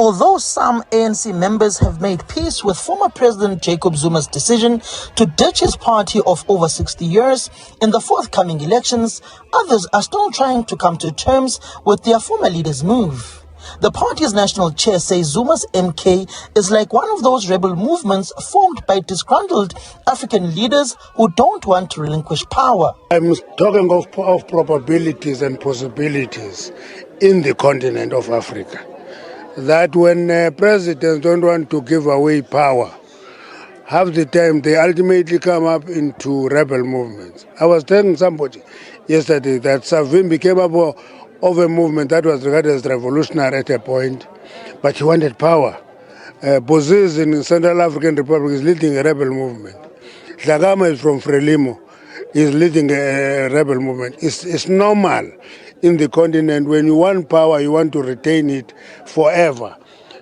Although some ANC members have made peace with former President Jacob Zuma's decision to ditch his party of over 60 years in the forthcoming elections, others are still trying to come to terms with their former leader's move. The party's national chair says Zuma's MK is like one of those rebel movements formed by disgruntled African leaders who don't want to relinquish power. I'm talking of probabilities and possibilities in the continent of Africa. That when presidents don't want to give away power, half the time they ultimately come up into rebel movements. I was telling somebody yesterday that Savimbi came up of a movement that was regarded as revolutionary at a point, but he wanted power. Bozizé in the Central African Republic is leading a rebel movement. Dhlakama is from Frelimo, is leading a rebel movement. It's normal in the continent. When you want power, you want to retain it forever,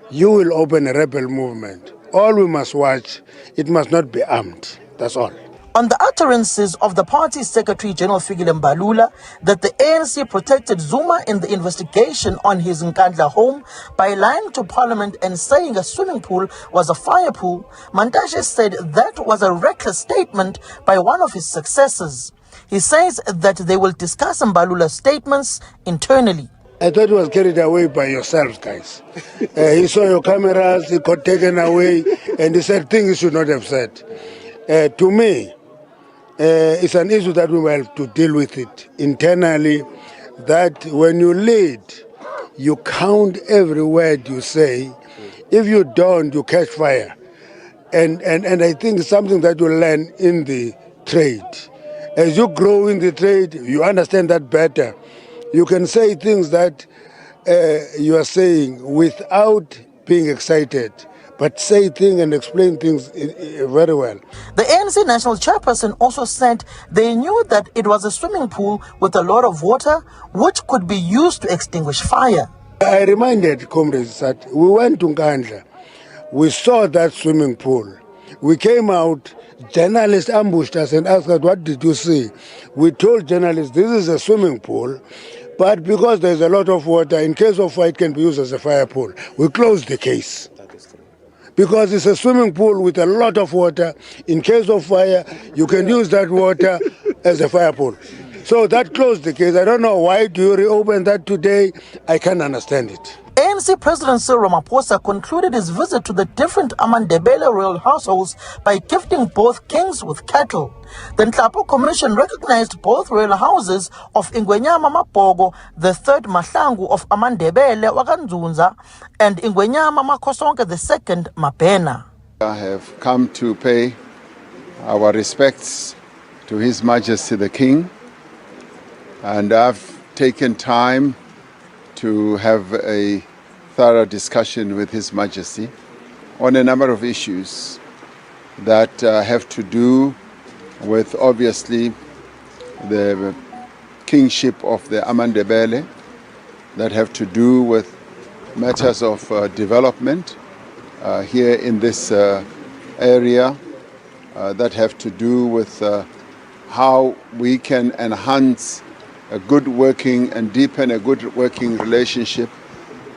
you will open a rebel movement. All we must watch, it must not be armed. That's all. On the utterances of the party's Secretary General Fikile Mbalula that the ANC protected Zuma in the investigation on his Nkandla home by lying to Parliament and saying a swimming pool was a fire pool, Mantashe said that was a reckless statement by one of his successors. He says that they will discuss Mbalula's statements internally. I thought he was carried away by yourselves, guys. He saw your cameras, he got taken away, and he said things he should not have said. To me, it's an issue that we will have to deal with it internally, that when you lead, you count every word you say. If you don't, you catch fire. And I think it's something that you learn in the trade. As you grow in the trade, you understand that better. You can say things that you are saying without being excited, but say things and explain things very well. The ANC national chairperson also said they knew that it was a swimming pool with a lot of water, which could be used to extinguish fire. I reminded comrades that we went to Nkandla, we saw that swimming pool. We came out, journalists ambushed us and asked us, what did you see? We told journalists, this is a swimming pool, but because there's a lot of water, in case of fire, it can be used as a fire pool. We closed the case. Because it's a swimming pool with a lot of water. In case of fire, you can use that water as a fire pool. So that closed the case. I don't know why do you reopen that today. I can't understand it. ANC President Cyril Ramaphosa concluded his visit to the different Amandebele royal households by gifting both kings with cattle. The Nhlapo Commission recognized both royal houses of Ingwenyama Mapogo, the third Mahlangu of Amandebele Wakanzunza, and Ingwenyama Makosonke II Mabena. I have come to pay our respects to His Majesty the King, and I've taken time to have a thorough discussion with His Majesty on a number of issues that have to do with, obviously, the kingship of the Amandebele, that have to do with matters of development here in this area, that have to do with how we can enhance a good working and deepen a good working relationship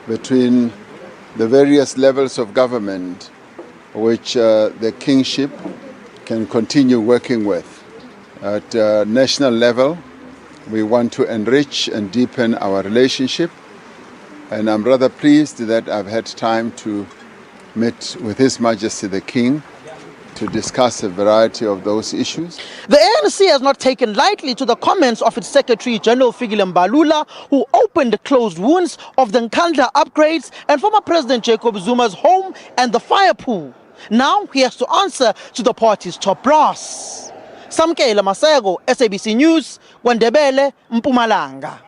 between the various levels of government which the kingship can continue working with. At national level, we want to enrich and deepen our relationship, and I'm rather pleased that I've had time to meet with His Majesty the King to discuss a variety of those issues. The ANC has not taken lightly to the comments of its Secretary General Fikile Mbalula, who opened the closed wounds of the Nkandla upgrades and former President Jacob Zuma's home and the fire pool. Now he has to answer to the party's top brass. Samkela Masego, SABC News, KwaNdebele, Mpumalanga.